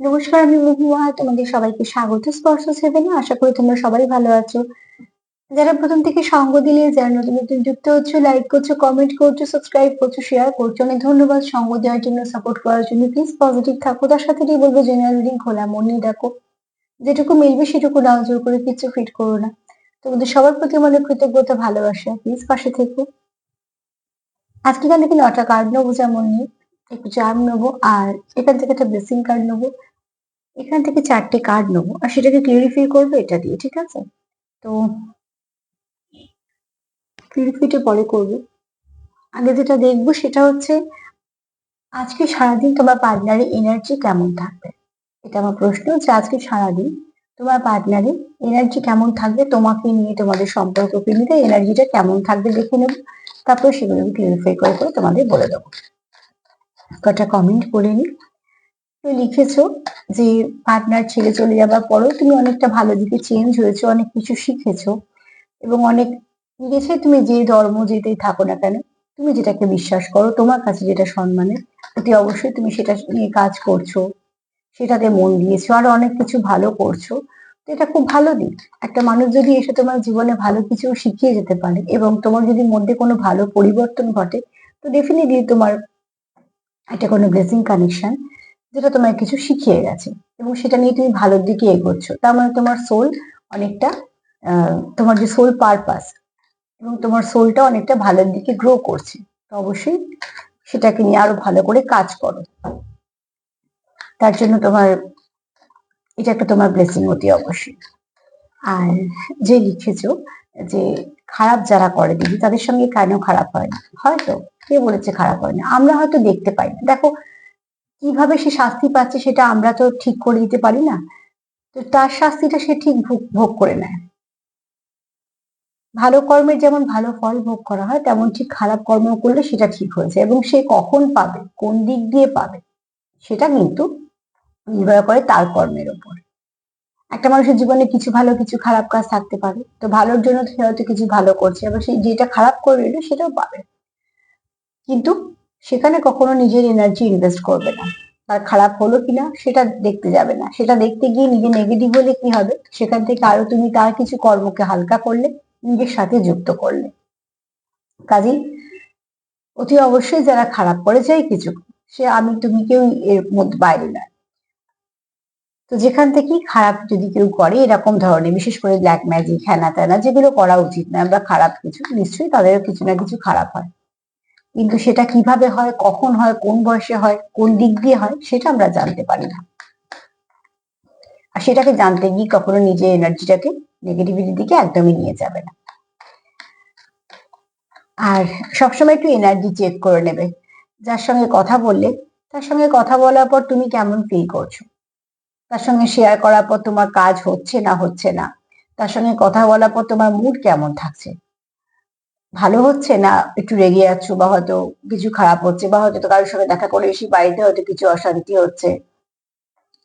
নমস্কার, আমি মহুয়া। তোমাদের সবাইকে স্বাগত স্পর্শ সেভেনে। আশা করি তোমরা সবাই ভালো আছো। যারা প্রথম থেকে সঙ্গ দিলে, যারা নতুন নতুন যুক্ত হচ্ছে, লাইক করছো, কমেন্ট করছো, সাবস্ক্রাইব করছো, শেয়ার করছো, অনেক ধন্যবাদ। সঙ্গ দেওয়ার জন্য, সাপোর্ট করার জন্য। প্লিজ পজিটিভ থাকো। তার সাথে এটাই বলবো, জেনারেল রিডিং খোলা মন নিয়ে দেখো। যেটুকু মিলবে সেটুকু নাও, জোর করে কিছু ফিট করো না। তোমাদের সবার প্রতি মনে কৃতজ্ঞতা, ভালোবাসা। প্লিজ পাশে থেকো। আজকে এখান থেকে 9টা কার্ড নেবো, যেমন নিই একটু চার্ম নেবো, আর এখান থেকে একটা ব্লেসিং কার্ড নেবো। এখান থেকে 4টে কার্ড নেবো, আর সেটাকে ক্লিয়ারিফাই করবো এটা দিয়ে, ঠিক আছে? তো ক্লিয়ারিফাইটা পরে করবো। আগে যেটা দেখবো সেটা হচ্ছে, আজকে সারাদিন তোমার পার্টনারের এনার্জি কেমন থাকবে। এটা আমার প্রশ্ন, যে আজকে সারাদিন তোমার পার্টনারের এনার্জি কেমন থাকবে, তোমাকে নিয়ে, তোমাদের সম্পর্ককে নিয়ে এনার্জিটা কেমন থাকবে দেখে নেবো। তারপর সেগুলো আমি ক্লিয়ারিফাই করে করে তোমাদের বলে দেবো। কটা কমেন্ট করে নি। তুমি লিখেছো যে পার্টনার ছেড়ে চলে যাবার পরও তুমি অনেকটা ভালো দিকে চেঞ্জ হয়েছো, অনেক কিছু শিখেছো, এবং অনেক গেছে। তুমি যে ধর্ম যেতেই থাকো না কেন, তুমি যেটাকে বিশ্বাস করো, তোমার কাছে যেটা সম্মানের, অতি অবশ্যই তুমি সেটা নিয়ে কাজ করছো, সেটাতে মন দিয়েছো, আর অনেক কিছু ভালো করছো। তো এটা খুব ভালো দিক। একটা মানুষ যদি এসে তোমার জীবনে ভালো কিছু শিখিয়ে যেতে পারে, এবং তোমার যদি মধ্যে কোনো ভালো পরিবর্তন ঘটে, তো ডেফিনেটলি তোমার এটা কোনো ব্লেসিং কানেকশন, যেটা তোমার কিছু শিখিয়ে গেছে, এবং সেটা নিয়ে তুমি ভালোর দিকে এগোচ্ছ। তার মানে তোমার সোল অনেকটা, তোমার যে সোল পারপাস এবং তোমার সোলটা অনেকটা ভালোর দিকে গ্রো করছে। তো অবশ্যই সেটাকে নিয়ে আরো ভালো করে কাজ করো। তার জন্য তোমার এটা একটা তোমার ব্লেসিং অতি অবশ্যই। আর যে লিখেছো যে খারাপ যারা করে দিদি, তাদের সঙ্গে কেন খারাপ হয় না, হয়তো কে বলেছে খারাপ হয় না, আমরা হয়তো দেখতে পাই না। দেখো, কিভাবে সে শাস্তি পাচ্ছে সেটা আমরা তো ঠিক করে দিতে পারি না। তো তার শাস্তিটা সে ঠিক ভোগ ভোগ করে নেয়। ভালো কর্মের যেমন ভালো ফল ভোগ করা হয়, তেমন ঠিক খারাপ কর্ম করলে সেটা ঠিক হয়েছে, এবং সে কখন পাবে, কোন দিক দিয়ে পাবে, সেটা কিন্তু নির্ভর করে তার কর্মের উপর। একটা মানুষের জীবনে কিছু ভালো কিছু খারাপ কাজ থাকতে পারে, তো ভালোর জন্য সে হয়তো কিছু ভালো করছে, এবার সে যেটা খারাপ করে এলো সেটাও পাবে। কিন্তু সেখানে কখনো নিজের এনার্জি ইনভেস্ট করবে না। তার খারাপ হলো কিনা সেটা দেখতে যাবে না। সেটা দেখতে গিয়ে নিজে নেগেটিভ হলে কি হবে, সেখান থেকে আরো তুমি তার কিছু কর্মকে হালকা করলে, নিজের সাথে যুক্ত করলে। কাজেই অতি অবশ্যই যারা খারাপ করে যায় কিছু, সে আমি তুমি কেউ এর মধ্যে বাইরে না। তো যেখান থেকে খারাপ যদি কেউ করে এরকম ধরনের, বিশেষ করে ব্ল্যাক ম্যাজিক, হ্যানা ত্যানা, যেগুলো করা উচিত না, আমরা খারাপ কিছু, নিশ্চয়ই তাদের কিছু না কিছু খারাপ হয়। কিন্তু সেটা কিভাবে হয়, কখন হয়, কোন বয়সে হয়, কোন দিক দিয়ে হয়, সেটা আমরা জানতে পারি না। আর সেটাকে জানতে গিয়ে কখনো নিজের এনার্জিটাকে নেগেটিভিটির দিকে একদমই নিয়ে যাবে না। আর সবসময় একটু এনার্জি চেক করে নেবে। যার সঙ্গে কথা বললে, তার সঙ্গে কথা বলার পর তুমি কেমন ফিল করছো, তার সঙ্গে শেয়ার করার পর তোমার কাজ হচ্ছে না হচ্ছে না, তার সঙ্গে কথা বলার পর তোমার মুড কেমন থাকছে, ভালো হচ্ছে না একটু রেগে যাচ্ছ, বা হয়তো কিছু খারাপ হচ্ছে, বা হয়তো কারোর সঙ্গে দেখা করে এসে বাড়িতে হয়তো কিছু অশান্তি হচ্ছে।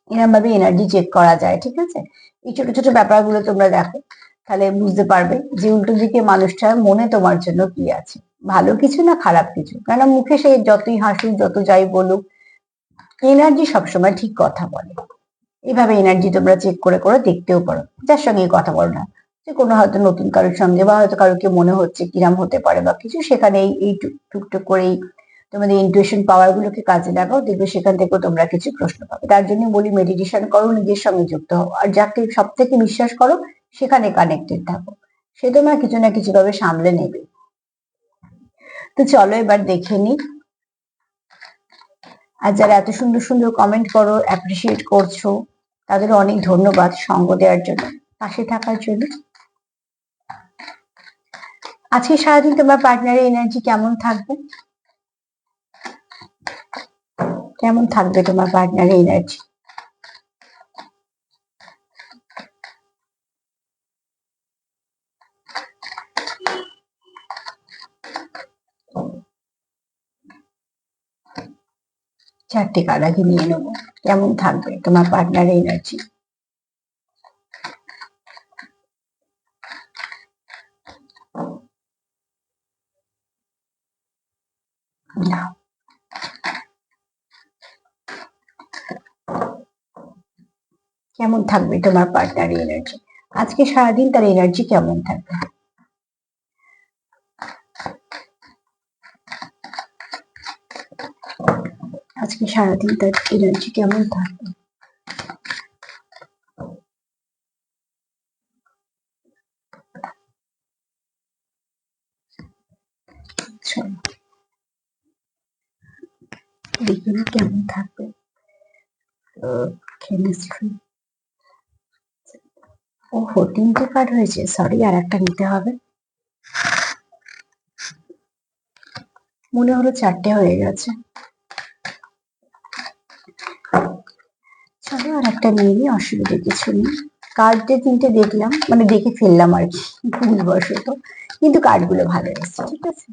এরকম ভাবে এনার্জি চেক করা যায়, ঠিক আছে? এই ছোট ছোট ব্যাপারগুলো তোমরা দেখো, তাহলে বুঝতে পারবে যে উল্টো দিকে মানুষটার মনে তোমার জন্য কি আছে, ভালো কিছু না খারাপ কিছু। কেন মুখে সে যতই হাসুক, যত যাই বলুক, এনার্জি সবসময় ঠিক কথা বলে। এইভাবে এনার্জি তোমরা চেক করে করে দেখতেও পারো, যার সঙ্গে কথা বলো না। যে কোনো হয়তো নতুন কারোর সঙ্গে, বা হয়তো কারোকে মনে হচ্ছে কিরাম হতে পারে বা কিছু, সেখানে এই টুকটুক করেই তোমাদের ইনটুইশন পাওয়ার গুলোকে কাজে লাগাও, দেখবে সেখান থেকেও তোমরা কিছু প্রশ্ন পাবে। তার জন্য বলি, মেডিটেশন করো, নিজের সঙ্গে যুক্ত হও, আর যাকে সব থেকে বিশ্বাস করো সেখানে কানেক্টেড থাকো। সে তোমার কিছু না কিছু ভাবে সামলে নেবে। তো চলো এবার দেখে নি। আর যারা এত সুন্দর সুন্দর কমেন্ট করো, অ্যাপ্রিসিয়েট করছো, তাদের অনেক ধন্যবাদ সঙ্গ দেওয়ার জন্য, পাশে থাকার জন্য। আজকে সারাদিন তোমার পার্টনারের এনার্জি কেমন থাকবে, কেমন থাকবে তোমার পার্টনারের এনার্জি? চারটে কার্ড আগে নিয়ে নেবো, কেমন থাকবে তোমার পার্টনারের এনার্জি। না, কেমন থাকবে তোমার পার্টনারের এনার্জি? আজকে সারাদিন তার এনার্জি কেমন থাকবে? আজকে সারাদিন তার এনার্জি কেমন থাকবে? দেখুন কেমন থাকবে কেমিস্ট্রি। ওহো, 3টে কার্ড হয়েছে, সরি, আর একটা নিতে হবে। মনে হলো 4টে হয়ে গেছে। চলো আর একটা নিয়ে নিই, অসুবিধা কিছু নেই। কার্ডে 3টে দেখলাম, মানে দেখে ফেললাম আর কি, ভুলবশত, কিন্তু কার্ডগুলো ভালো এসেছে। ঠিক আছে,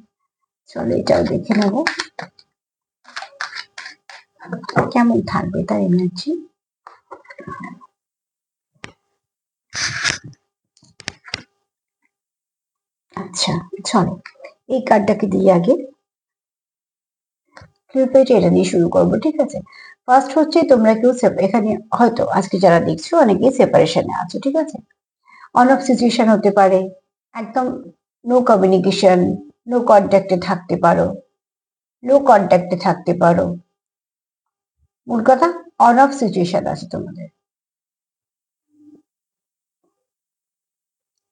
চলো এটাও দেখে নেবো কেমন থাকবে তার এনার্জি। আচ্ছা, চলো এই কার্ডটাকে দিয়ে আগে এটা দিয়ে শুরু করবো। ঠিক আছে, ফার্স্ট হচ্ছে তোমরা কেউ এখানে হয়তো আজকে যারা দেখছো অনেকে সেপারেশনে আছো। ঠিক আছে, অন অফ সিচুয়েশন হতে পারে, একদম নো কমিউনিকেশন, নো কন্ট্যাক্টে থাকতে পারো, লো কন্ট্যাক্টে থাকতে পারো। মূল কথা অন অফ সিচুয়েশন আছে তোমাদের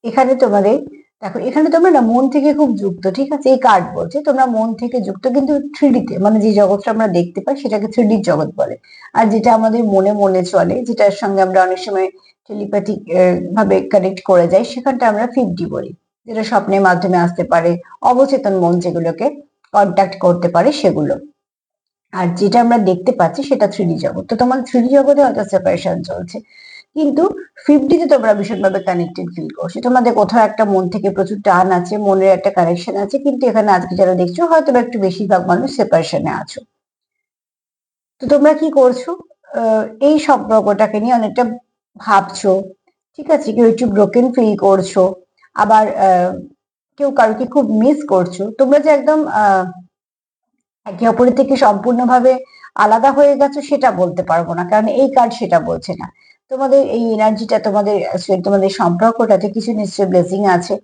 এখানে। তোমাদের দেখো, এখানে তোমরা না মন থেকে খুব যুক্ত। ঠিক আছে, এই কার্ড বলছে তোমরা মন থেকে যুক্ত, কিন্তু থ্রিডিতে, মানে যে জগৎটা আমরা দেখতে পাই সেটাকে থ্রিডির জগৎ বলে। আর যেটা আমাদের মনে মনে চলে, যেটার সঙ্গে আমরা অনেক সময় টেলিপ্যাথিক ভাবে কানেক্ট করে যাই, সেখানটা আমরা 5D বলি, যেটা স্বপ্নের মাধ্যমে আসতে পারে, অবচেতন মন যেগুলোকে কন্ট্যাক্ট করতে পারে সেগুলো। আর যেটা আমরা দেখতে পাচ্ছি সেটা 3D জগৎ। তো তোমার 3D জগতে হয়তো সেপারেশন চলছে, কিন্তু 5D তে তোমরা ভীষণভাবে কানেক্টেড ফিল করছো। তোমাদের কোথাও একটা মন থেকে প্রচুর টান আছে, মনের একটা কানেকশন আছে, কিন্তু এখানে আজকে যারা দেখছো হয়তো একটু বেশিরভাগ মানুষ সেপারেশনে আছো। তো তোমরা কি করছো, এই সম্পর্কটাকে নিয়ে অনেকটা ভাবছো। ঠিক আছে, কেউ একটু ব্রোকেন ফিল করছো, আবার কেউ কারোকে খুব মিস করছো। তোমরা যে একদম একে অপরের থেকে সম্পূর্ণভাবে আলাদা হয়ে গেছো সেটা বলতে পারবো না, কারণ এই কার্ড সেটা বলছে না। তোমাদের এই এনার্জিটা, তোমাদের সম্পর্কটাতে কিছু নিশ্চয়ই ব্লেসিং আছে।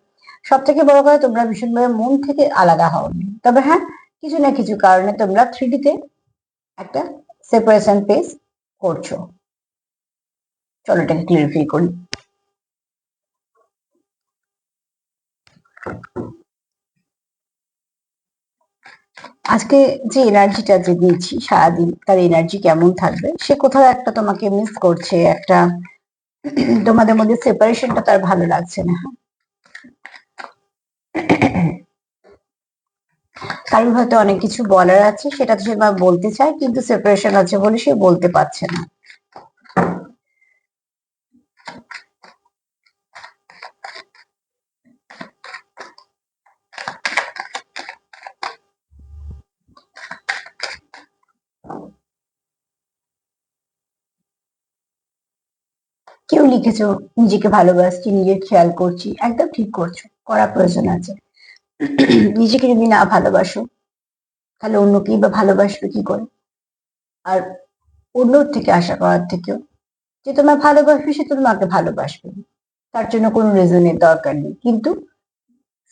সব থেকে বড় কথা, তোমরা ভীষণভাবে মন থেকে আলাদা হওনি, তবে হ্যাঁ, কিছু না কিছু কারণে তোমরা 3D তে একটা সেপারেশন ফেস করছো। চলো এটাকে ক্লিয়ারিফাই করি। আজকে যে এনার্জিটা যে দিয়েছি সারাদিন তার এনার্জি কেমন থাকবে, সে কোথাও একটা তোমাকে মিস করছে, একটা তোমাদের মধ্যে সেপারেশনটা তার ভালো লাগছে না। কারোর হয়তো অনেক কিছু বলার আছে, সেটা তো সে বলতে চায়, কিন্তু সেপারেশন আছে বলে সে বলতে পারছে না। কেউ লিখেছো নিজেকে ভালোবাসছি, নিজের খেয়াল করছি, একদম ঠিক করছো, করা প্রয়োজন আছে। নিজেকে যদি না ভালোবাসো তাহলে অন্যকেই বা ভালোবাসবে কি করে? আর অন্যর থেকে আশা করার থেকেও, যে তোমার ভালোবাসবে সে তোমাকে ভালোবাসবে, তার জন্য কোনো রিজনের দরকার নেই, কিন্তু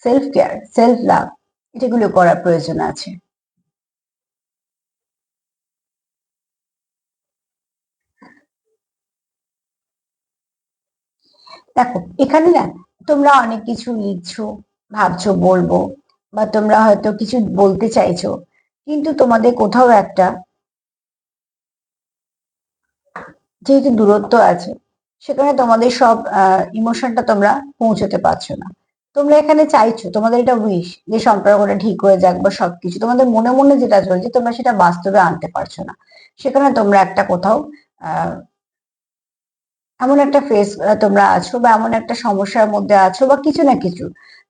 সেলফ কেয়ার, সেলফ লাভ, এটাগুলো করার প্রয়োজন আছে। দেখো এখানে না, তোমরা অনেক কিছু লিখছো, ভাবছো বলবো, বা তোমরা হয়তো কিছু বলতে চাইছো, কিন্তু তোমাদের কোথাও একটা, যেহেতু দূরত্ব আছে, সেখানে তোমাদের সব ইমোশনটা তোমরা পৌঁছতে পারছো না। তোমরা এখানে চাইছো, তোমাদের এটা উইশ যে সম্পর্কটা ঠিক হয়ে যাক, বা সবকিছু তোমাদের মনে মনে যেটা চলছে তোমরা সেটা বাস্তবে আনতে পারছো না। সেখানে তোমরা একটা কোথাও আহ এমন একটা ফেস তোমরা আছো, বা এমন একটা সমস্যার মধ্যে আছো, বা কিছু না কিছু,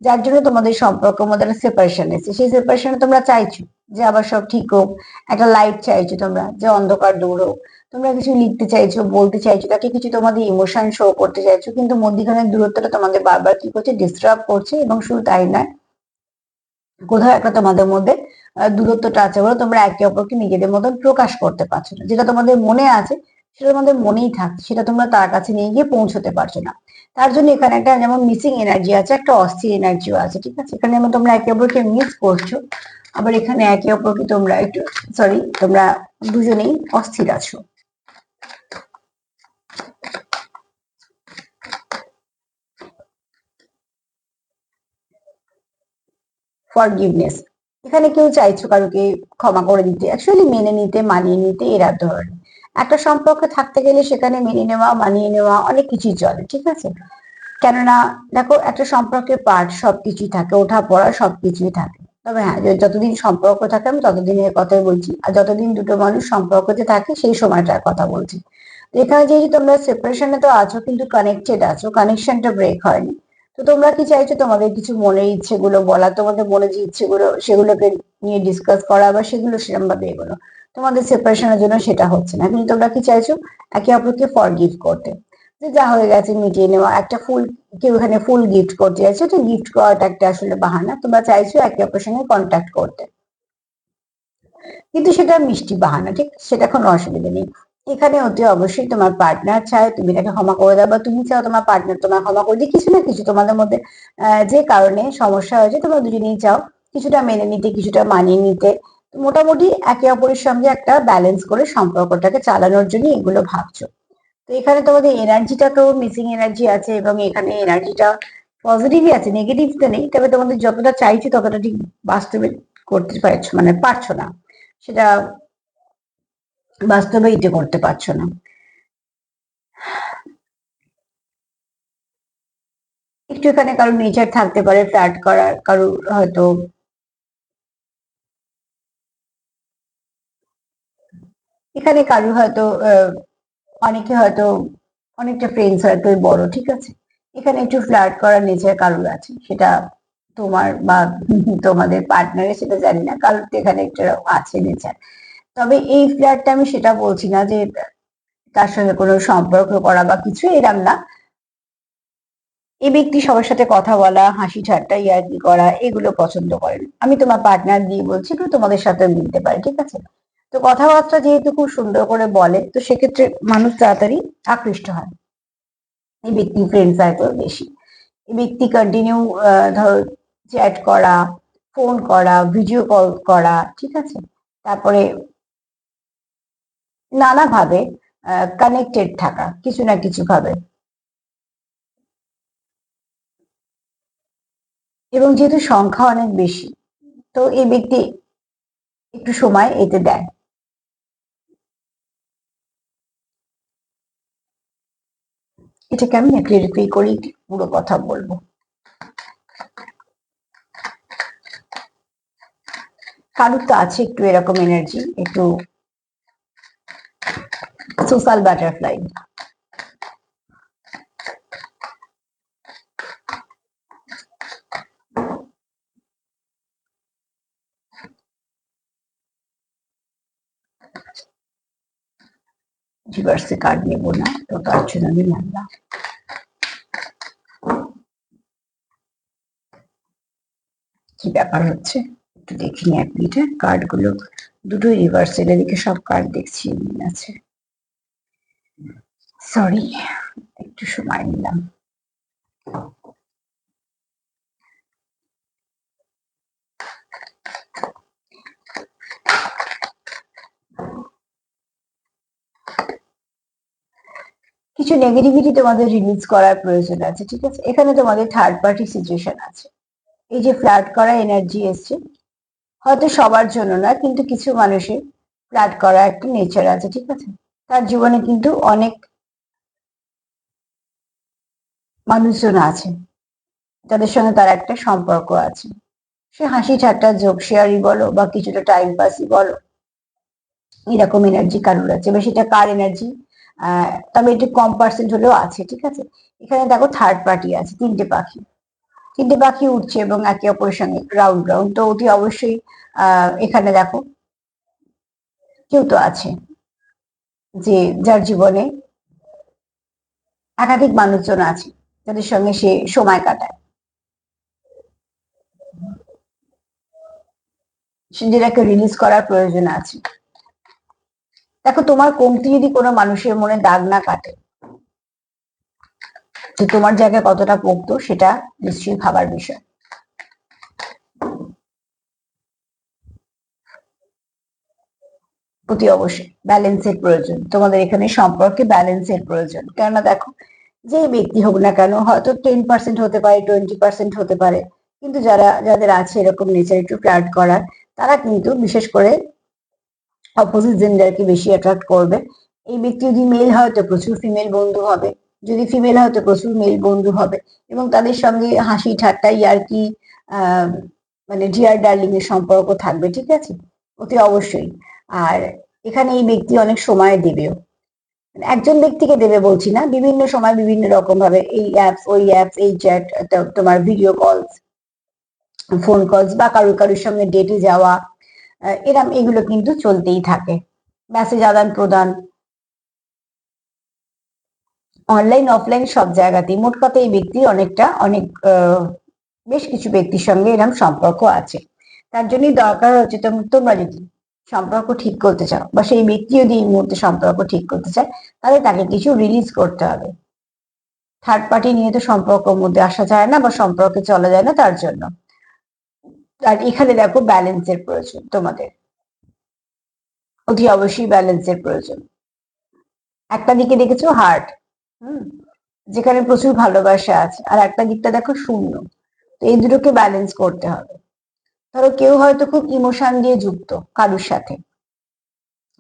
যার জন্য তোমাদের সম্পর্কের মধ্যে একটা সেপারেশন এসেছে। সেই সেপারেশনে তোমরা চাইছো যে আবার সব ঠিক হোক, একটা লাইট চাইছো তোমরা, যে অন্ধকার দূর হোক। তোমরা কিছু লিখতে চাইছো, বলতে চাইছো, তাকে কিছু তোমাদের ইমোশন শো করতে চাইছো, কিন্তু মধ্যখানের দূরত্বটা তোমাদের বারবার কি করছে, ডিস্টার্ব করছে। এবং শুধু তাই নয়, কোথাও একটা তোমাদের মধ্যে দূরত্বটা আছে বলে তোমরা একে অপরকে নিজেদের মতন প্রকাশ করতে পারছো না, যেটা তোমাদের মনে আছে সেটা তোমাদের মনেই থাকছে, সেটা তোমরা তার কাছে নিয়ে গিয়ে পৌঁছতে পারছো না। তার জন্য এখানে একটা যেমন মিসিং এনার্জি আছে, একটা অস্থির এনার্জিও আছে, ঠিক আছে। এখানে যেমন তোমরা একে অপরকে মিস করছো, আবার এখানে একে অপরকে তোমরা একটু তোমরা দুজনেই অস্থির আছো। ফরগিভনেস, এখানে কেউ চাইছো কারোকে ক্ষমা করে দিতে, অ্যাকচুয়ালি মেনে নিতে, মানিয়ে নিতে, এরা ধরনের একটা সম্পর্কে থাকতে গেলে সেখানে মেনে নেওয়া, মানিয়ে নেওয়া অনেক কিছুই চলে, ঠিক আছে। কেননা দেখো, একটা সম্পর্কের পার্ট সবকিছুই থাকে, ওঠা পড়া সবকিছুই থাকে। তবে হ্যাঁ, যতদিন সম্পর্ক থাকে আমি ততদিনের কথাই বলছি, আর যতদিন দুটো মানুষ সম্পর্কতে থাকে সেই সময়টার কথা বলছি। তো এখানে যেহেতু তোমরা সেপারেশনে তো আছো কিন্তু কানেক্টেড আছো, কানেকশনটা ব্রেক হয়নি। তো তোমরা কি চাইছো তোমাদের কিছু মনের ইচ্ছেগুলো বলা, তোমাদের মনে যে ইচ্ছেগুলো সেগুলোকে নিয়ে ডিসকাস করা, বা সেগুলো সেরকম ভাবে এগোনো। তোমাদের সেপারেশনের জন্য সেটা হচ্ছে না, কিন্তু তোমরা কি চাইছো একে অপরকে ফরগিভ করতে, যে যা হয়ে গেছে মিটিয়ে নেওয়া। একটা ফুল, কেউ এখানে ফুল গিফট করতে চাইছে, তো গিফট করাটা একটা আসলে বাহানা, তোমরা চাইছো একে অপরের সঙ্গে কন্ট্যাক্ট করতে, কিন্তু সেটা মিষ্টি বাহানা, ঠিক, সেটা কোনো অসুবিধা নেই। এখানে অতি অবশ্যই তোমার পার্টনার চায় তুমি তাকে ক্ষমা করে দাও, বা তুমি চাও তোমার পার্টনার তোমার ক্ষমা করে দিয়ে, কিছু না কিছু তোমাদের মধ্যে যে কারণে সমস্যা হয়েছে তোমরা দুজনেই চাও কিছুটা মেনে নিতে, কিছুটা মানিয়ে নিতে। মোটামুটি একে অপরের সঙ্গে একটা ব্যালেন্স করে সম্পর্কটাকে চালানোর জন্য এগুলো ভাবছো। তো এখানে তোমাদের এনার্জিটাকেও মিসিং এনার্জি আছে, এবং এখানে এনার্জিটা পজিটিভই আছে, নেগেটিভ তো নেই, তবে তোমাদের যতটা চাইছি ততটা ঠিক বাস্তবে করতে পারছো, মানে পারছো না, সেটা বাস্তবে এটা করতে পারছো না। একটু এখানে কারো নেচার থাকতে পারে ফ্লার্ট করার, কারো হয়তো এখানে কারো হয়তো অনেকে হয়তো অনেকটা ফ্রেন্ডস হয়তো বড়, ঠিক আছে। এখানে একটু ফ্লার্ট করার নেচার কারোর আছে, সেটা তোমার বা তোমাদের পার্টনারের সেটা জানি না, কারোর তো এখানে একটা আছে নেচার। তবে এই ফ্ল্যাটটা আমি সেটা বলছি না যে তার সঙ্গে কোনো সম্পর্ক করা বা কিছু এরম না। এই ব্যক্তি সবার সাথে কথা বলা, হাসি ঠাট্টা, ইয়ার্কি করা এগুলো পছন্দ করেন। আমি তোমার পার্টনার দিয়ে বলছি, তো তোমাদের সাথে মিলতে পারে, ঠিক আছে। তো কথাবার্তা যেহেতু খুব সুন্দর করে বলে, তো সেক্ষেত্রে মানুষ তাড়াতাড়ি আকৃষ্ট হয়। এই ব্যক্তি ফ্রেন্ড সার্কেল বেশি। এই ব্যক্তি কন্টিনিউ ধরো চ্যাট করা, ফোন করা, ভিডিও কল করা, ঠিক আছে। তারপরে নানাভাবে কানেক্টেড থাকা কিছু না কিছু ভাবে, এবং যেহেতু সংখ্যা অনেক বেশি, তো এই ব্যক্তি একটু সময় এতে দেয়। এটাকে আমি ক্লিয়ারিফাই করি, পুরো কথা বলবো। কারুর তো আছে একটু এরকম এনার্জি, একটু সোশ্যাল বাটারফ্লাই। রিভার্সে কার্ড নেবো না, তো তার জন্য আমি নামলাম। কি ব্যাপার হচ্ছে একটু দেখিনি, এক মিনিটে কার্ড গুলো দুটোই রিভার্স, এদিকে সব কার্ড দেখছি আছে, সরি, একটু সময় নিলাম। কিছু নেগেটিভিটি তোমাদের রিলিজ করার প্রয়োজন আছে, ঠিক আছে। এখানে তোমাদের থার্ড পার্টি সিচুয়েশন আছে। এই যে ফ্ল্যাট করা এনার্জি এসছে, হয়তো সবার জন্য না, কিন্তু কিছু মানুষের ফ্ল্যাট করা একটা নেচার আছে, ঠিক আছে। তার জীবনে কিন্তু অনেক মানুষজন আছে যাদের সঙ্গে তার একটা সম্পর্ক আছে। সে হাসি ঠাট্টা যোগ শেয়ারই বলো, বা কিছুটা টাইম পাসই বলো, এরকম এনার্জি কারোর আছে, বা সেটা কার এনার্জি তবে একটু কম পার্সেন্ট হলেও আছে, ঠিক আছে। এখানে দেখো থার্ড পার্টি আছে, তিনটে পাখি উঠছে এবং একে অপরের সঙ্গে রাউন্ড রাউন্ড, তো অতি অবশ্যই এখানে দেখো কেউ তো আছে যে যার জীবনে একাধিক মানুষজন আছে যাদের সঙ্গে সে সময় কাটায়, যেটাকে রিলিজ করার প্রয়োজন আছে। দেখো, তোমার কমতি যদি কোনো মানুষের মনে দাগ না কাটে, তো তোমার জায়গায় কতটা পোক্ত সেটা নিশ্চয়ই ভাবার বিষয়। অতি অবশ্যই ব্যালেন্সের প্রয়োজন, তোমাদের এখানে সম্পর্কে ব্যালেন্সের প্রয়োজন। কেননা দেখো, যে ব্যক্তি হোক না কেন, হয়তো 10% হতে পারে, 20% হতে পারে, কিন্তু যাদের আছে এরকম নেচার একটু ফ্লার্ট করার, তারা কিন্তু বিশেষ করে অপোজিট জেন্ডারকে বেশি অ্যাট্রাক্ট করবে। এই ব্যক্তি যদি মেল হয় তো প্রচুর ফিমেল বন্ধু হবে, যদি ফিমেল হয় তো প্রচুর মেল বন্ধু হবে, এবং তাদের সঙ্গে হাসি ঠাট্টা ইয়ার্কি, আহ মানে ডিয়ার ডার্লিং এর সম্পর্ক থাকবে, ঠিক আছে, অতি অবশ্যই। আর এখানে এই ব্যক্তি অনেক সময় দেবেও, মানে একজন ব্যক্তিকে দেবে বলছি না, বিভিন্ন সময় বিভিন্ন রকম ভাবে এই অ্যাপস ওই অ্যাপস, এই চ্যাট, তোমার ভিডিও কলস, ফোন কলস, বা কারোর কারোর সঙ্গে ডেটে যাওয়া, এরম এগুলো কিন্তু চলতেই থাকে। মেসেজ আদান প্রদান, অনলাইন অফলাইন সব জায়গাতেই, মোট কথা এই ব্যক্তি অনেক বেশ কিছু ব্যক্তির সঙ্গে এরকম সম্পর্ক আছে। তার জন্যই দরকার হচ্ছে তোমরা যদি সম্পর্ক ঠিক করতে চাও, বা সেই ব্যক্তি যদি এই মুহূর্তে সম্পর্ক ঠিক করতে চায়, তাহলে তাকে কিছু রিলিজ করতে হবে। থার্ড পার্টি নিয়ে তো সম্পর্কের মধ্যে আসা যায় না, বা সম্পর্কে চলা যায় না তার জন্য। আর এখানে দেখো ব্যালেন্সের প্রয়োজন তোমাদের, অতি অবশ্যই ব্যালেন্সের প্রয়োজন। একটা দিকে দেখেছো হার্ট, হুম, যেখানে প্রচুর ভালোবাসা আছে, আর একটা দিকটা দেখো শূন্য। তো এই দুটোকে ব্যালেন্স করতে হবে। ধরো কেউ হয়তো খুব ইমোশন দিয়ে যুক্ত কারুর সাথে,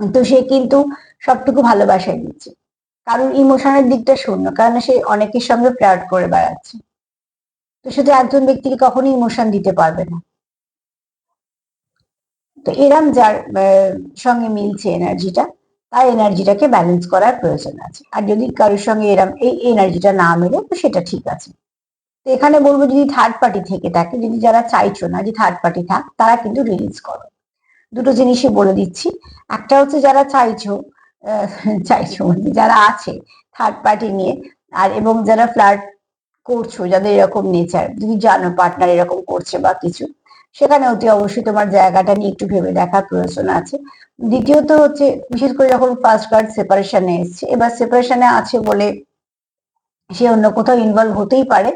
তো সে কিন্তু সবটুকু ভালোবাসায় দিচ্ছে, কারোর ইমোশনের দিকটা শূন্য, কারণ সে অনেকের সঙ্গে ফ্লার্ট করে বেড়াচ্ছে। তো সে তো একজন ব্যক্তিকে কখনোই ইমোশন দিতে পারবে না। তো এরম যার সঙ্গে মিলছে এনার্জিটা, তার এনার্জিটাকে ব্যালেন্স করার প্রয়োজন আছে। আর যদি কারোর সঙ্গে এরম এই এনার্জিটা না মেলে, তো সেটা ঠিক আছে। তো এখানে বলবো, যদি থার্ড পার্টি থেকে থাকে, যদি যারা চাইছো না যে থার্ড পার্টি থাক, তারা কিন্তু রিলিজ করো। দুটো জিনিসই বলে দিচ্ছি। একটা হচ্ছে যারা চাইছো, আহ, চাইছো মানে যারা আছে থার্ড পার্টি নিয়ে, আর এবং যারা ফ্লার্ট করছো, যাদের এরকম নেচার, যদি জানো পার্টনার এরকম করছে বা কিছু, সেখানে অতি অবশ্যই তোমার জায়গাটা নিয়ে একটু ভেবে দেখার প্রয়োজন আছে। দ্বিতীয়ত হচ্ছে, বিশেষ করে যখন ফার্স্ট কার্ড সেপারেশনে এসছে, এবার সেপারেশনে আছে বলে সে অন্য কোথাও ইনভলভ হতেই পারে।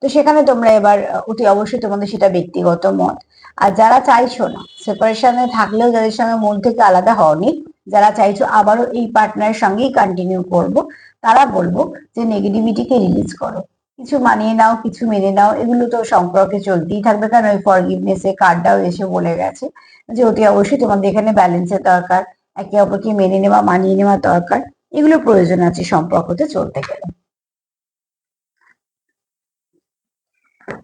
তো সেখানে তোমরা এবার অতি অবশ্যই তোমাদের সেটা ব্যক্তিগত মত। আর যারা চাইছো না, সেপারেশনে থাকলেও যাদের সঙ্গে মন থেকে আলাদা হওনি, যারা চাইছো আবারও এই পার্টনারের সঙ্গেই কন্টিনিউ করব, তারা বলবো যে নেগেটিভিটিকে রিলিজ করো, কিছু মানিয়ে নাও, কিছু মেনে নাও। এগুলো তো সম্পর্কে চলতেই থাকবে, কারণ ওই ফরগিভনেস এ কার্ডটাও এসে বলে গেছে যে অতি অবশ্যই তোমাদের এখানে ব্যালেন্সের দরকার, একে অপরকে মেনে নেওয়া, মানিয়ে নেওয়া দরকার। এগুলো প্রয়োজন আছে সম্পর্কতে চলতে গেলে।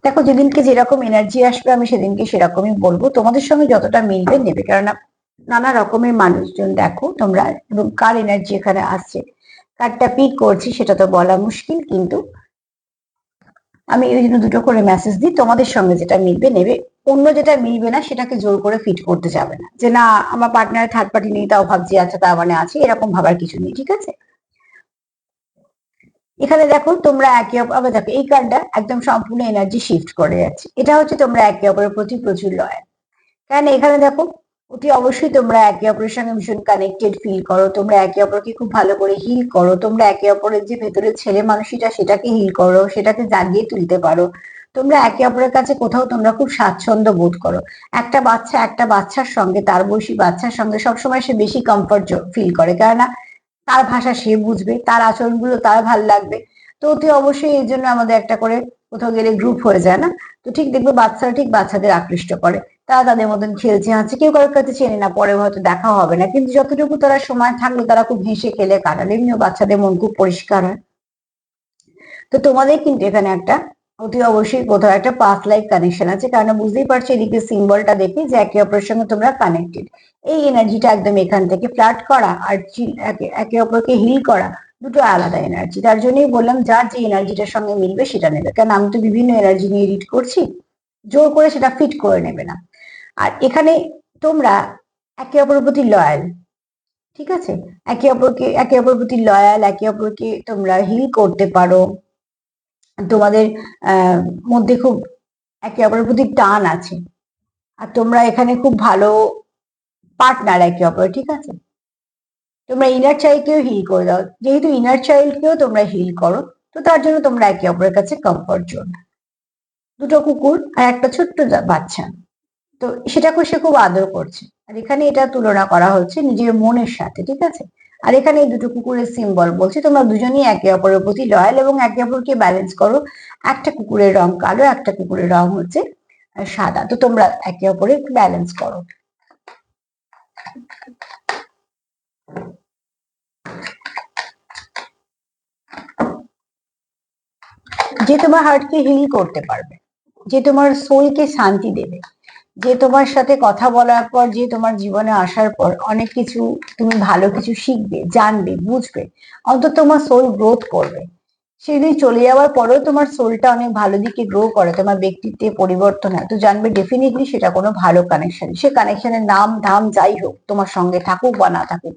দেখো, যেদিনকে যেরকম এনার্জি আসবে আমি সেদিনকে সেরকমই বলবো, তোমাদের সঙ্গে যতটা মিলবে নেবে, কেননা নানা রকমের মানুষজন দেখো তোমরা, এবং কার এনার্জি এখানে আসছে, কারটা পিক করছি সেটা তো বলা মুশকিল, কিন্তু আমি এই জন্য দুটো করে মেসেজ দিই, তোমাদের সঙ্গে যেটা মিলবে নেবে, অন্য যেটা মিলবে না সেটাকে জোর করে ফিট করতে যাবে না, যে না আমার পার্টনার থার্ড পার্টি নেই তাও ভাবছি আচ্ছা তার মানে আছে, এরকম ভাবার কিছু নেই, ঠিক আছে। এখানে দেখো তোমরা একে অপর, আবার দেখো এই কার্ডটা একদম সম্পূর্ণ এনার্জি শিফট করে যাচ্ছে, এটা হচ্ছে তোমরা একে অপরের প্রতি প্রচুর লয়াল। কারণ এখানে দেখো, অতি অবশ্যই তোমরা একে অপরের সঙ্গে ভীষণ কানেক্টেড ফিল করো, তোমরা একে অপরকে খুব ভালো করে হিল করো, তোমরা একে অপরের যে ভেতরের ছেলে মানুষটা সেটাকে হিল করো, সেটাকে জাগিয়ে তুলতে পারো। তোমরা একে অপরের কাছে কোথাও তোমরা খুব স্বাচ্ছন্দ্য বোধ করো। একটা বাচ্চার সঙ্গে, তার বয়সী বাচ্চার সঙ্গে সবসময় সে বেশি কমফর্ট ফিল করে, কেননা তার ভাষা সে বুঝবে, তার আচরণগুলো তার ভাল লাগবে। তো অতি অবশ্যই এই জন্য আমাদের একটা করে কোথাও গেলে গ্রুপ হয়ে যায় না, তো ঠিক দেখবে বাচ্চারা ঠিক বাচ্চাদের আকৃষ্ট করে, তারা তাদের মতন খেলছে হাসছে, কেউ কারোর কাছে চেনে না, পরে হয়তো দেখা হবে না, কিন্তু যতটুকু তারা সময় থাকলো তারা খুব হেসে খেলে কাটালে, এমনিও বাচ্চাদের মন খুব পরিষ্কার হয়। তো তোমাদের কিন্তু এখানে একটা অতি অবশ্যই কোথাও একটা পাস্ট লাইফ কানেকশন আছে, কারণ বুঝতেই পারছো এদিকে সিম্বলটা দেখে যে একে অপরের সঙ্গে তোমরা কানেক্টেড। এই এনার্জিটা একদম এখান থেকে ফ্লার্ট করা আর একে অপরকে হিল করা, দুটো আলাদা এনার্জি। তার জন্যই বললাম যার যে এনার্জিটার সঙ্গে মিলবে সেটা নেবে, কারণ আমি তো বিভিন্ন এনার্জি নিয়ে রিড করছি, জোর করে সেটা ফিট করে নেবে না। আর এখানে তোমরা একে অপরের প্রতি লয়াল, ঠিক আছে, একে অপরের প্রতি লয়াল, একে অপরকে তোমরা হিল করতে পারো, তোমাদের আহ মধ্যে খুব একে অপরের প্রতি টান আছে, আর তোমরা এখানে খুব ভালো পার্টনার একে অপরের, ঠিক আছে। তোমরা ইনার চাইল্ডকেও হিল করে দাও, যেহেতু ইনার চাইল্ডকেও তোমরা হিল করো, তো তার জন্য তোমরা একে অপরের কাছে কমফর্ট জোন। দুটো কুকুর আর একটা ছোট্ট বাচ্চা, তো সেটাকে সে খুব আদর করছে, আর এখানে এটা তুলনা করা হচ্ছে নিজের মনের সাথে, ঠিক আছে। আর এখানে এই দুটো কুকুরের সিম্বল বলছে তোমরা দুজনেই একে অপরের প্রতি লয়াল এবং একে অপরকে ব্যালেন্স করো। একটা কুকুরের রং কালো, একটা কুকুরের রং হচ্ছে সাদা, তো তোমরা একে অপরের ব্যালেন্স করো। যে তোমার হার্টকে হিল করতে পারবে, যে তোমার সোলকে শান্তি দেবে, যে তোমার সাথে কথা বলার পর, যে তোমার জীবনে আসার পর অনেক কিছু তুমি ভালো কিছু শিখবে, জানবে, বুঝবে, অন্তত তোমার সোল গ্রোথ করবে। সেদিন চলে যাওয়ার পরেও তোমার সোলটা অনেক ভালো দিকে গ্রো করে, তোমার ব্যক্তিত্বে পরিবর্তন হয়, তো জানবে ডেফিনেটলি সেটা কোনো ভালো কানেকশন। সে কানেকশনের নাম ধাম যাই হোক, তোমার সঙ্গে থাকুক বা না থাকুক,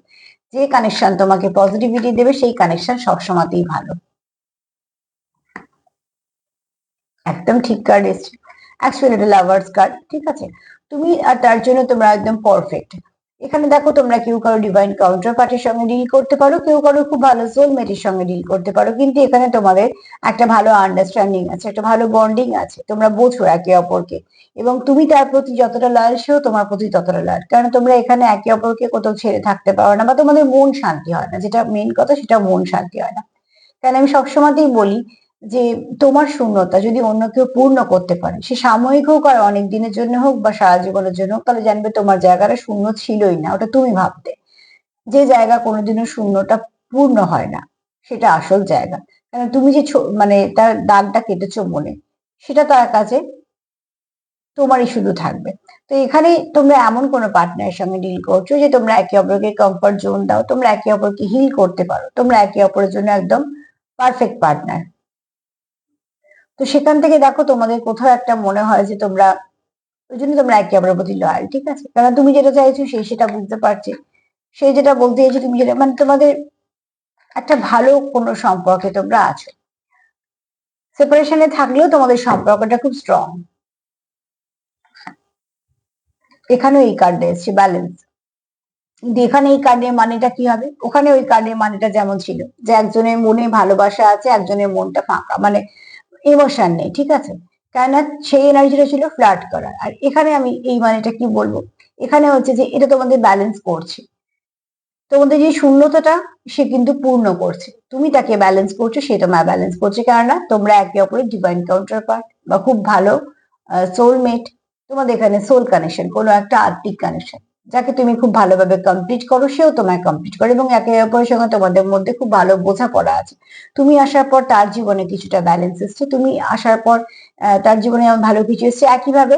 যে কানেকশন তোমাকে পজিটিভিটি দেবে সেই কানেকশন সবসময়তেই ভালো। একদম ঠিক কার্ড এসছে, অ্যাকচুয়ালি এটা লাভার্স কার্ড, ঠিক আছে। তুমি আর তার জন্য তোমরা একদম পারফেক্ট। এখানে দেখো তোমরা কেউ কারো ডিভাইন কাউন্টার পার্টির সঙ্গে ডিল করতে পারো, কেউ কারো খুব ভালো সোলমেটের সঙ্গে ডিল করতে পারো, কিন্তু এখানে তোমাদের একটা ভালো আন্ডারস্ট্যান্ডিং আছে, একটা ভালো বন্ডিং আছে, তোমরা বোঝো একে অপরকে, এবং তুমি তার প্রতি যতটা লয়াল সেও তোমার প্রতি ততটা লয়াল, কারণ তোমরা এখানে একে অপরকে কোথাও ছেড়ে থাকতে পারো না, বা তোমাদের মন শান্তি হয় না, যেটা মেন কথা সেটা মন শান্তি হয় না। কারণ আমি সবসময়তেই বলি যে তোমার শূন্যতা যদি অন্য কেউ পূর্ণ করতে পারে, সে সাময়িক হোক আর অনেক দিনের জন্য হোক বা সারা জীবনের জন্য হোক, তাহলে জানবে তোমার জায়গাটা শূন্য ছিলই না, ওটা তুমি ভাবতে। যে জায়গা কোনোদিনও শূন্যটা পূর্ণ হয় না, সেটা আসল জায়গা। কারণ তুমি যে মানে তার দাগটা কেটেছো মনে, সেটা তার কাছে তোমারই শুধু থাকবে। তো এখানে তোমরা এমন কোনো পার্টনারের সঙ্গে ডিল করছো যে তোমরা একে অপরকে কমফর্ট জোন দাও, তোমরা একে অপরকে হিল করতে পারো, তোমরা একে অপরের জন্য একদম পারফেক্ট পার্টনার। তো সেখান থেকে দেখো তোমাদের কোথাও একটা মনে হয় যে তোমরা, ওই জন্য তোমরা একে অপরের প্রতি লয়াল, ঠিক আছে। কারণ তুমি যেটা চাইছো সে সেটা বুঝতে পারছে, সে যেটা বলতে চাইছে তুমি যেটা, মানে তোমাদের একটা ভালো কোনো সম্পর্কে তোমরা আছো। সেপারেশনে থাকলেও তোমাদের সম্পর্কটা খুব স্ট্রং। এখানেও এই কার্ডে এসছে ব্যালেন্স, কিন্তু এখানে এই কার্ডের মানেটা কি হবে, ওখানে ওই কার্ডের মানেটা যেমন ছিল যে একজনের মনে ভালোবাসা আছে, একজনের মনটা ফাঁকা, মানে ইমোশন নেই, ঠিক আছে। কেননা সেই এনার্জিটা ছিল ফ্লার্ট করার, আর এখানে আমি এই মানেটা কি বলবো, এখানে হচ্ছে যে এটা তোমাদের ব্যালেন্স করছে, তোমাদের যে শূন্যতাটা সে কিন্তু পূর্ণ করছে, তুমি তাকে ব্যালেন্স করছো, সে তোমায় ব্যালেন্স করছে, কেননা তোমরা একে অপরের ডিভাইন কাউন্টার পার্ট বা খুব ভালো সোলমেট। তোমাদের এখানে সোল কানেকশন, কোনো একটা আত্মিক কানেকশন, যাকে তুমি খুব ভালোভাবে কমপ্লিট করো, সেও তোমায় কমপ্লিট করে, এবং একে অপরের সঙ্গে তোমাদের মধ্যে খুব ভালো বোঝাপড়া আছে। তুমি আসার পর তার জীবনে কিছুটা ব্যালেন্স এসছে, তুমি আসার পর তার জীবনে এমন ভালো কিছু এসছে, একইভাবে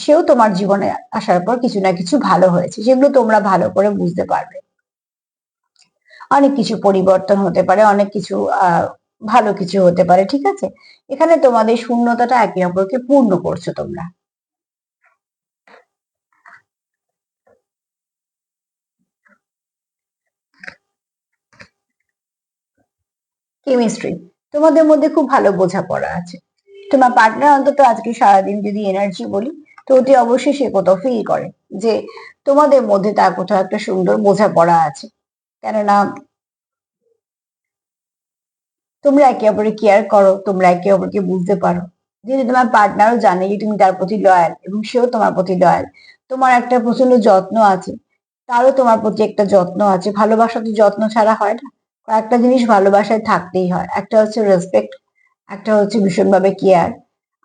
সেও তোমার জীবনে আসার পর কিছু না কিছু ভালো হয়েছে, যেগুলো তোমরা ভালো করে বুঝতে পারবে। অনেক কিছু পরিবর্তন হতে পারে, অনেক কিছু ভালো কিছু হতে পারে, ঠিক আছে। এখানে তোমাদের শূন্যতাটা একে অপরকে পূর্ণ করছো তোমরা। কেমিস্ট্রি, তোমাদের মধ্যে খুব ভালো বোঝাপড়া আছে। তোমার পার্টনার অন্তত আজকে সারাদিন যদি এনার্জি বলি, তো অতি অবশ্যই সে কোথাও ফিল করে যে তোমাদের মধ্যে তার কোথাও একটা সুন্দর বোঝাপড়া আছে। কেননা তোমরা একে অপরকে কেয়ার করো, তোমরা একে অপরকে বুঝতে পারো, যেহেতু তোমার পার্টনারও জানে যে তুমি তার প্রতি লয়াল এবং সেও তোমার প্রতি লয়াল। তোমার একটা প্রচন্ড যত্ন আছে, তারও তোমার প্রতি একটা যত্ন আছে। ভালোবাসা তো যত্ন ছাড়া হয় না, কয়েকটা জিনিস ভালোবাসায় থাকতেই হয়, একটা হচ্ছে রেসপেক্ট, একটা হচ্ছে ভীষণভাবে কেয়ার,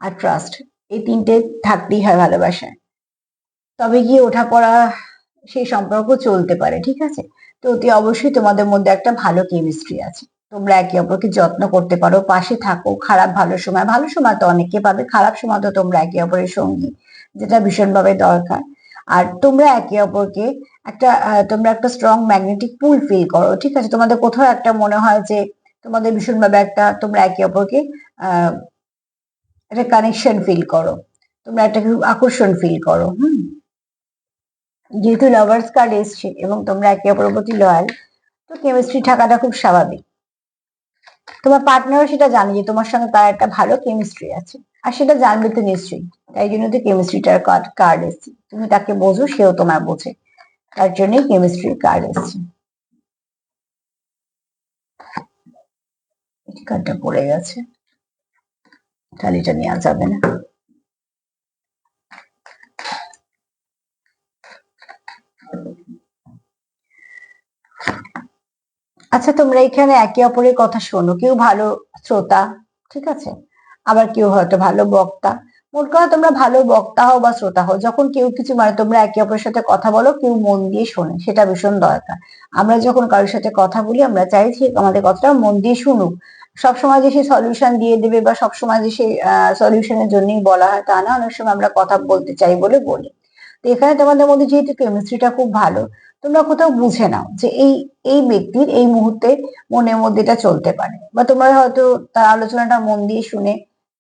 আর ট্রাস্ট। এই তিনটে থাকতেই হয় ভালোবাসায়, তবে গিয়ে ওঠাপড়া সেই সম্পর্ক চলতে পারে, ঠিক আছে। তো অতি অবশ্যই তোমাদের মধ্যে একটা ভালো কেমিস্ট্রি আছে, তোমরা একে অপরকে যত্ন করতে পারো, পাশে থাকো, খারাপ ভালো সময় তো অনেকে পাবে, খারাপ সময় তো তোমরা একে অপরের সঙ্গী, যেটা ভীষণভাবে দরকার। আর তোমরা একে অপরকে একটা তোমরা একটা স্ট্রং ম্যাগনেটিক পুল ফিল করো, ঠিক আছে। তোমাদের কোথাও একটা মনে হয় যে তোমাদের ভীষণভাবে একটা, তোমরা একে অপরকে আহ একটা কানেকশন ফিল করো, তোমরা একটা আকর্ষণ ফিল করো। যেহেতু লাভার্স কার্ড এসছে এবং তোমরা একে অপরের প্রতি লয়াল, তো কেমিস্ট্রি থাকাটা খুব স্বাভাবিক। তোমার পার্টনারও সেটা জানে যে তোমার সঙ্গে তার একটা ভালো কেমিস্ট্রি আছে, আর সেটা জানবে তো নিশ্চয়ই, তাই জন্য তো কেমিস্ট্রিটার কার্ড এসছে। তুমি তাকে বোঝো, সেও তোমার বোঝে, তার জন্যই কেমিস্ট্রির কার্ড এসছে। কার্ডটা পড়ে গেছে, টালিটা নেওয়া যাবে না। আচ্ছা, তোমরা এখানে একে অপরের কথা শোনো, কেউ ভালো শ্রোতা, ঠিক আছে, আবার কেউ হয়তো ভালো বক্তা। মোট কথা তোমরা ভালো বক্তা হও বা শ্রোতা হও, যখন কেউ কিছু মানে তোমরা একে অপরের সাথে কথা বলো, কেউ মন দিয়ে শোনে, সেটা ভীষণ দরকার। আমরা যখন কারোর সাথে কথা বলি, আমরা চাইছি আমাদের কথাটা মন দিয়ে শুনুক। সবসময় যে সে সলিউশন দিয়ে দেবে বা সবসময় যে সে সলিউশনের জন্যই বলা হয় তা না, অনেক সময় আমরা কথা বলতে চাই বলে বলি। তো এখানে তোমাদের মধ্যে যেহেতু কেমিস্ট্রিটা খুব ভালো, তোমরা কোথাও বুঝে নাও যে এই এই ব্যক্তির এই মুহূর্তে মনের মধ্যে এটা চলতে পারে, বা তোমরা হয়তো তার আলোচনাটা মন দিয়ে শুনে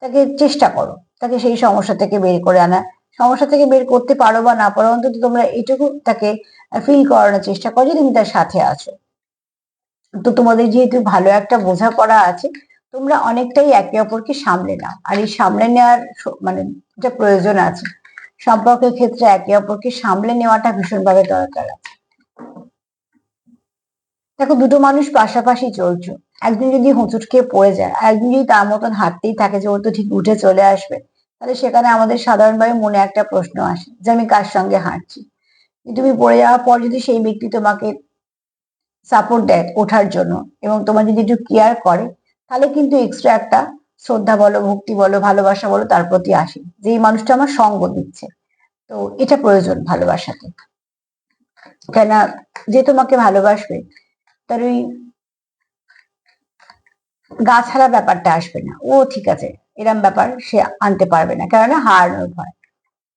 তাকে চেষ্টা করো, তাকে সেই সমস্যা থেকে বের করে আনা। সমস্যা থেকে বের করতে পারো বা না পারো, অন্তত তোমরা এটুকু তাকে ফিল করানোর চেষ্টা করো যে তুমি তার সাথে আছো। তো তোমাদের যেহেতু ভালো একটা বোঝাপড়া আছে, তোমরা অনেকটাই একে অপরকে সামলে নাও। আর এই সামলে নেওয়ার মানে যেটা প্রয়োজন আছে সম্পর্কের ক্ষেত্রে, একে অপরকে সামলে নেওয়াটা ভীষণভাবে দরকার আছে। দেখো, দুটো মানুষ পাশাপাশি চলছো, একদিন যদি হোঁচট খেয়ে পড়ে যায় আর একদিন যদি তার মতন হাঁটতেই থাকে যে ও তো ঠিক উঠে চলে আসবে, তাহলে সেখানে আমাদের সাধারণভাবে মনে একটা প্রশ্ন আসে যে আমি কার সঙ্গে হাঁটছি। তুমি পড়ে যাওয়ার পর যদি সেই ব্যক্তি তোমাকে সাপোর্ট দেয় ওঠার জন্য এবং তোমার যদি একটু কেয়ার করে, তাহলে কিন্তু এক্সট্রা একটা শ্রদ্ধা বলো, ভক্তি বলো, ভালোবাসা বলো তার প্রতি আসে, যে এই মানুষটা আমার সঙ্গ দিচ্ছে। তো এটা প্রয়োজন ভালোবাসাতে, কেন যে তোমাকে ভালোবাসবে তার ওই গা ছাড়া ব্যাপারটা আসবে না, ও ঠিক আছে এরম ব্যাপার সে আনতে পারবে না, কেননা হারানোর ভয়।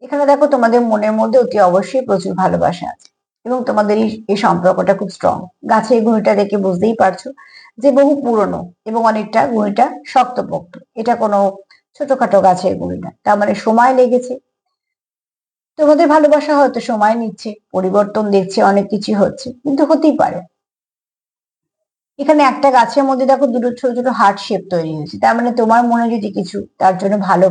এখানে দেখো, তোমাদের মনের মধ্যে অতি অবশ্যই প্রচুর ভালোবাসা আছে এবং তোমাদের এই সম্পর্কটা খুব স্ট্রং। গাছের গুঁড়িটা দেখে বুঝতেই পারছো যে বহু পুরনো এবং অনেকটা গুঁড়িটা শক্তপোক্ত, এটা কোনো ছোটখাটো গাছের গুঁড়ি না। তার মানে সময় লেগেছে, তোমাদের ভালোবাসা হয়তো সময় নিচ্ছে, পরিবর্তন দেখছে, অনেক কিছু হচ্ছে, কিন্তু হতেই পারে। এখানে একটা গাছের মধ্যে দেখো দুটো ছোট ছোট হার্ট শেপ তৈরি হয়েছে, তার মানে তোমার মনে যদি কিছু তার জন্য ভালো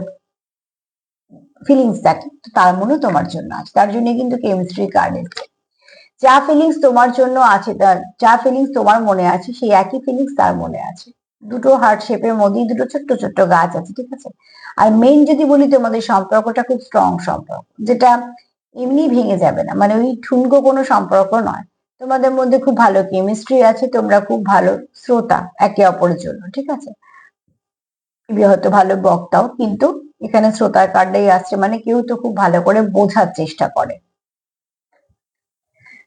ফিলিংস থাকে, তো তার মনে তোমার জন্য আছে, তার জন্য কিন্তু কেমিস্ট্রি কার্ড এসেছে। যা ফিলিংস তোমার জন্য আছে, তার যা ফিলিংস তোমার মনে আছে সেই একই ফিলিংস তার মনে আছে। দুটো হার্ট শেপের মধ্যেই দুটো ছোট্ট ছোট্ট গাছ আছে, ঠিক আছে। আর মেইন যদি বলি, তোমাদের সম্পর্কটা খুব স্ট্রং সম্পর্ক, যেটা এমনি ভেঙে যাবে না, মানে ওই ঠুনকো কোনো সম্পর্ক নয়। তোমাদের মধ্যে খুব ভালো কেমিস্ট্রি আছে, তোমরা খুব ভালো শ্রোতা একে অপরের জন্য, ঠিক আছে। হয়তো ভালো বক্তাও, কিন্তু এখানে শ্রোতার কার্ডটাই আসছে, মানে কেউ তো খুব ভালো করে বোঝার চেষ্টা করে।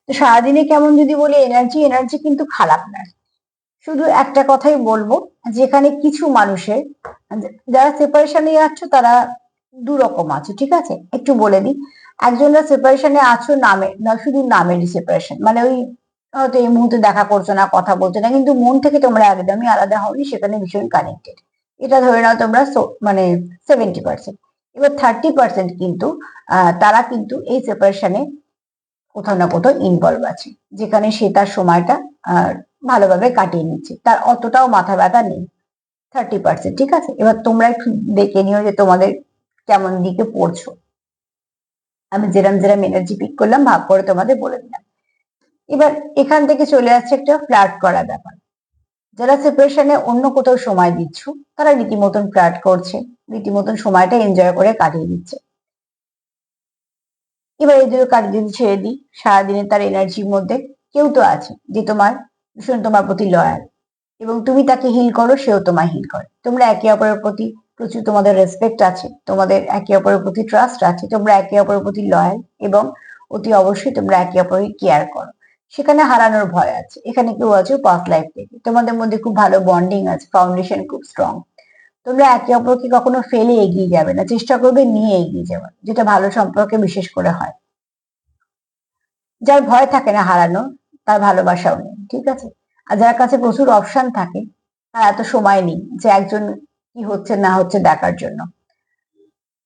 তো সারাদিনে কেমন যদি বলি, এনার্জি এনার্জি কিন্তু খারাপ না। শুধু একটা কথাই বলবো, যেখানে কিছু মানুষের, যারা সেপারেশনে যাচ্ছ তারা দু রকম আছে, ঠিক আছে, একটু বলে দিই। একজনরা সেপারেশনে আছো নামে না, শুধু নামেরই সেপারেশন, মানে ওই হয়তো এই মুহূর্তে দেখা করছো না, কথা বলছো না, কিন্তু মন থেকে তোমরা একদমই আলাদা হওনি, সেখানে ভীষণ কানেক্টেড। এটা ধরে নাও তোমরা মানে 70%। এবার 30% কিন্তু তারা কিন্তু এই সেপারেশনে কোথাও না কোথাও ইনভলভ আছে, যেখানে সে তার সময়টা ভালোভাবে কাটিয়ে নিচ্ছে, তার অতটাও মাথা ব্যথা নেই। 30%, ঠিক আছে। এবার তোমরা একটু দেখে নিও যে তোমাদের কেমন দিকে পড়ছো। আমি যেরাম যেরাম এনার্জি পিক করলাম ভাগ করে তোমাদের বলে দিলাম। এবার এখান থেকে চলে আসছে একটা ফ্লার্ট করা ব্যাপার। যারা সেপারেশনে অন্য কোথাও সময় দিচ্ছ, তারা রীতিমতন ফ্লার্ট করছে, রীতিমতন সময়টা এনজয় করে কাটিয়ে দিচ্ছে। এবার এই দুটো কাজ যদি ছেড়ে দিই, সারাদিনে তার এনার্জির মধ্যে কেউ তো আছে যে তোমার ভীষণ তোমার প্রতি লয়াল, এবং তুমি তাকে হিল করো, সেও তোমায় হিল করে, তোমরা একে অপরের প্রতি প্রচুর তোমাদের রেসপেক্ট আছে, তোমাদের একে অপরের প্রতি ট্রাস্ট আছে, তোমরা একে অপরের প্রতি লয়াল, এবং অতি অবশ্যই তোমরা একে অপরকে কেয়ার করো। সেখানে হারানোর ভয় আছে, এখানে কেউ আছে পাস্ট লাইফ থেকে, তোমাদের মধ্যে খুব ভালো বন্ডিং আছে, ফাউন্ডেশন খুব স্ট্রং। তোমরা একে অপরকে কখনো ফেলে এগিয়ে যাবে না, চেষ্টা করবে নিয়ে এগিয়ে যাওয়ার, যেটা ভালো সম্পর্কে বিশেষ করে হয়। যার ভয় থাকে না হারানো, তার ভালোবাসাও নেই, ঠিক আছে। আর যার কাছে প্রচুর অপশন থাকে, তার এত সময় নেই যে একজন কি হচ্ছে না হচ্ছে দেখার জন্য।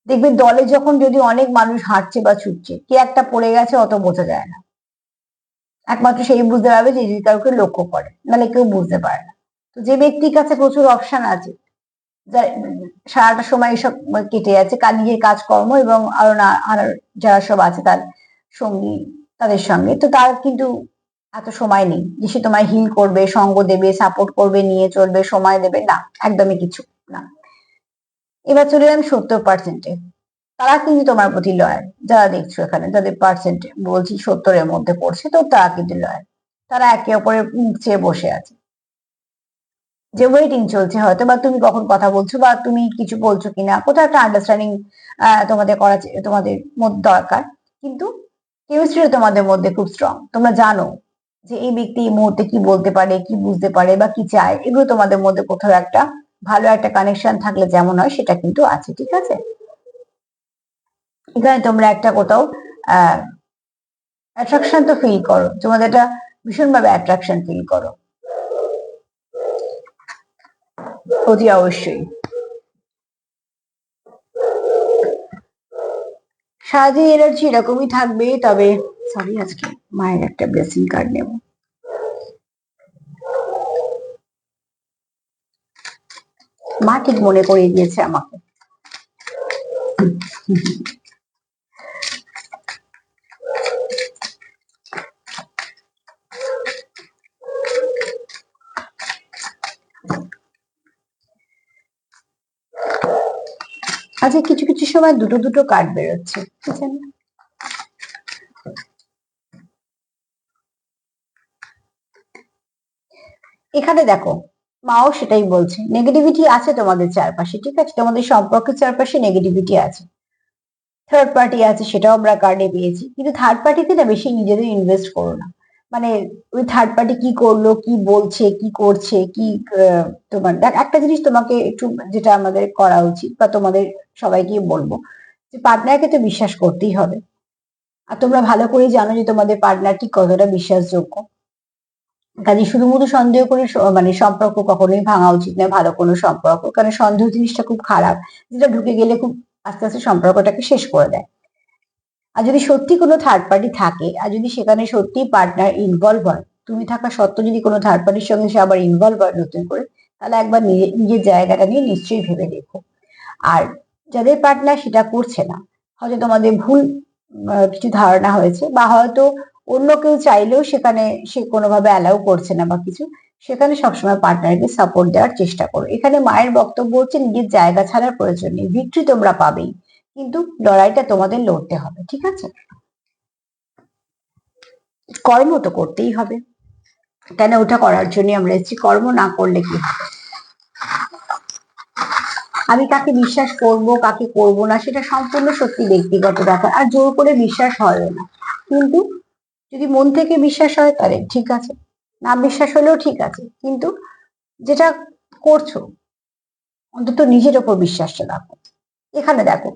দেখবে দলে যখন যদি অনেক মানুষ হাঁটছে বা ছুটছে, কে একটা পড়ে গেছে অত বোঝা যায় না, একমাত্র সেই বুঝতে পারবে যে যদি কাউকে লক্ষ্য করে, নাহলে কেউ বুঝতে পারে না। তো যে ব্যক্তির কাছে প্রচুর অপশন আছে, সারাটা সময় এসব কেটে যাচ্ছে নিজের কাজকর্ম এবং আরো না আর যারা সব আছে তার সঙ্গী, তাদের সঙ্গে, তো তার কিন্তু এত সময় নেই যে সে তোমায় হিল করবে, সঙ্গ দেবে, সাপোর্ট করবে, নিয়ে চলবে, সময় দেবে, না, একদমই কিছু না। এবার চলে এলাম 70%-এ। তারা কিন্তু তোমার প্রতি লয়াল। যারা দেখছো এখানে, যাদের পার্সেন্ট বলছি 70-এর মধ্যে পড়ছে, তো তারা কিন্তু লয়াল। তারা একে অপরের মুখ চেয়ে বসে আছে, যে ওয়েটিং চলছে হয়তো, বা তুমি কখন কথা বলছো বা তুমি কিছু বলছো কিনা, কোথাও একটা আন্ডারস্ট্যান্ডিং তোমাদের করা, তোমাদের মধ্যে দরকার। কিন্তু কেমিস্ট্রি তোমাদের মধ্যে খুব স্ট্রং। তোমরা জানো যে এই ব্যক্তি এই মুহূর্তে কি বলতে পারে, কি বুঝতে পারে, বা কি চায়। এগুলো তোমাদের মধ্যে কোথাও একটা ভালো একটা কানেকশন থাকলে যেমন হয়, সেটা কিন্তু আছে, ঠিক আছে। এখানে তোমরা একটা কোথাও অ্যাট্রাকশন তো ফিল করো, তোমাদের এটা ভীষণভাবে অ্যাট্রাকশন ফিল করো, অতি অবশ্যই। সারাদিন এনার্জি এরকমই থাকবে। তবে সরি, আজকে মায়ের একটা ব্লেসিং কার্ড নেব। মা ঠিক মনে করিয়ে দিয়েছে আমাকে। আজকে কিছু কিছু সময় দুটো দুটো কার্ড বেরোচ্ছে, বুঝছেন? এখানে দেখো, মাও সেটাই বলছে, নেগেটিভিটি আছে তোমাদের চারপাশে, ঠিক আছে, তোমাদের সম্পর্কের চারপাশে নেগেটিভিটি আছে। থার্ড পার্টি আছে, সেটাও আমরা কার্ডে পেয়েছি। কিন্তু থার্ড পার্টিতে না বেশি নিজেদের ইনভেস্ট করো না। মানে ওই থার্ড পার্টি কি করলো, কি বলছে, কি করছে, কি তোমার দেখ, একটা জিনিস তোমাকে একটু, যেটা আমাদের করা উচিত বা তোমাদের সবাইকে বলবো, যে পার্টনারকে তো বিশ্বাস করতেই হবে। আর তোমরা ভালো করে জানো যে তোমাদের পার্টনারটি কতটা বিশ্বাসযোগ্য। কাজে শুধুমাত্র সন্দেহ করে মানে সম্পর্ক কখনোই ভাঙা উচিত নয়, ভালো কোনো সম্পর্ক, কারণ সন্দেহ জিনিসটা খুব খারাপ, যেটা ঢুকে গেলে খুব আস্তে আস্তে সম্পর্কটাকে শেষ করে দেয়। আর যদি সত্যি কোনো থার্ড পার্টি থাকে, আর যদি সেখানে সত্যি পার্টনার ইনভলভ হয়, তুমি থাকা সত্ত্বেও যদি কোনো থার্ড পার্টির সঙ্গে সে আবার ইনভলভ হয় নতুন করে, তাহলে একবার নিজের জায়গাটা নিয়ে নিশ্চয়ই ভেবে দেখো। আর যাদের পার্টনার সেটা করছে না, হয়তো তোমাদের ভুল কিছু ধারণা হয়েছে, বা হয়তো অন্য কেউ চাইলেও সেখানে সে কোনোভাবে অ্যালাউ করছে না বা কিছু, সেখানে সবসময় পার্টনারকে সাপোর্ট দেওয়ার চেষ্টা করো। এখানে মায়ের বক্তব্য হচ্ছে নিজের জায়গা ছাড়ার প্রয়োজন নেই, ভিক্টরি তোমরা পাবেই, কিন্তু লড়াইটা তোমাদের লড়তে হবে, ঠিক আছে। কর্ম তো করতেই হবে, কেন ওটা করার জন্য আমরা এসেছি, কর্ম না করলে কি হবে। আমি কাকে বিশ্বাস করব, কাকে করব না, সেটা সম্পূর্ণ সত্যি ব্যক্তিগত ব্যাপার, আর জোর করে বিশ্বাস হয় না। কিন্তু যদি মন থেকে বিশ্বাস হয় তাহলে ঠিক আছে, না বিশ্বাস হলেও ঠিক আছে, কিন্তু যেটা করছো অন্তত নিজের ওপর বিশ্বাসটা রাখো। এখানে দেখো,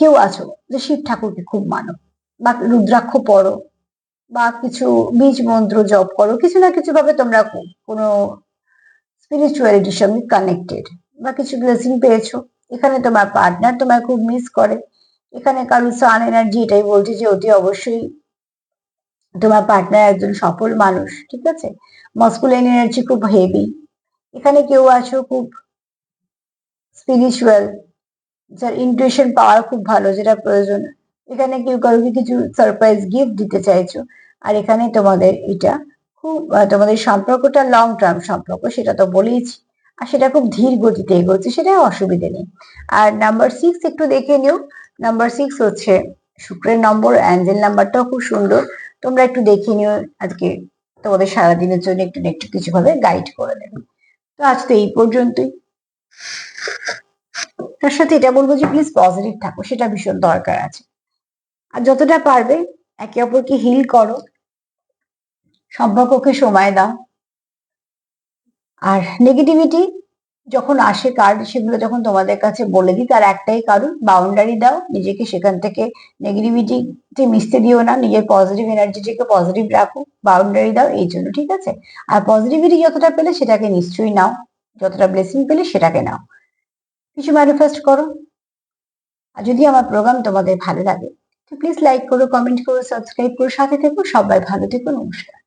কেউ আছো যে শিব ঠাকুরকে খুব মানো, বা রুদ্রাক্ষ পড়ো, বা কিছু বীজ মন্ত্র জপ করো, কিছু না কিছু ভাবে তোমরা কোনো স্পিরিচুয়ালিটির সঙ্গে কানেক্টেড, বা কিছু ব্লেসিং পেয়েছো। এখানে তোমার পার্টনার তোমায় খুব মিস করে। এখানে কারো সান এনার্জি এটাই বলছে যে অতি অবশ্যই তোমার পার্টনার একজন সফল মানুষ, ঠিক আছে। মাস্কুলিন এনার্জি খুব হেভি। এখানে কেউ আছো খুব স্পিরিচুয়াল, যার ইনটুইশন পাওয়ার খুব ভালো, যেটা প্রয়োজন। এখানে কেউ কাউকে কিছু সারপ্রাইজ গিফট দিতে চাইছো। আর এখানে তোমাদের এটা খুব তোমাদের সম্পর্কটা লং টার্ম সম্পর্ক, সেটা তো বলেইছি। আর সেটা খুব ধীর গতিতে এগোচ্ছে, সেটা অসুবিধে নেই। আর নাম্বার 6 একটু দেখে নিও। নাম্বার 6 হচ্ছে শুক্রের নম্বর, অ্যাঞ্জেল নাম্বারটাও খুব সুন্দর। তোমরা একটু দেখে নিও, আজকে তোমাদের সারাদিনের জন্য একটু না একটু কিছু ভাবে গাইড করে দেবে। তো আজ তো এই পর্যন্তই। তার সাথে এটা বলবো যে প্লিজ পজিটিভ থাকো, সেটা ভীষণ দরকার আছে। আর যতটা পারবে একে অপরকে হিল করো, সম্পর্ককে সময় দাও। আর নেগেটিভিটি যখন আসে কার্ড, সেগুলো যখন তোমাদের কাছে বলে দিই, তার একটাই কারণ, বাউন্ডারি দাও নিজেকে, সেখান থেকে নেগেটিভিটিতে মিশতে দিও না, নিজের পজিটিভ এনার্জিটিকে পজিটিভ রাখো, বাউন্ডারি দাও এই জন্য, ঠিক আছে। আর পজিটিভিটি যতটা পেলে সেটাকে নিশ্চয়ই নাও, যতটা ব্লেসিং পেলে সেটাকে নাও, কিছু ম্যানিফেস্ট করো। আর যদি আমার প্রোগ্রাম তোমাদের ভালো লাগে তো প্লিজ লাইক করো, কমেন্ট করো, সাবস্ক্রাইব করো, সাথে থেকো। সবাই ভালো থেকো, নমস্কার।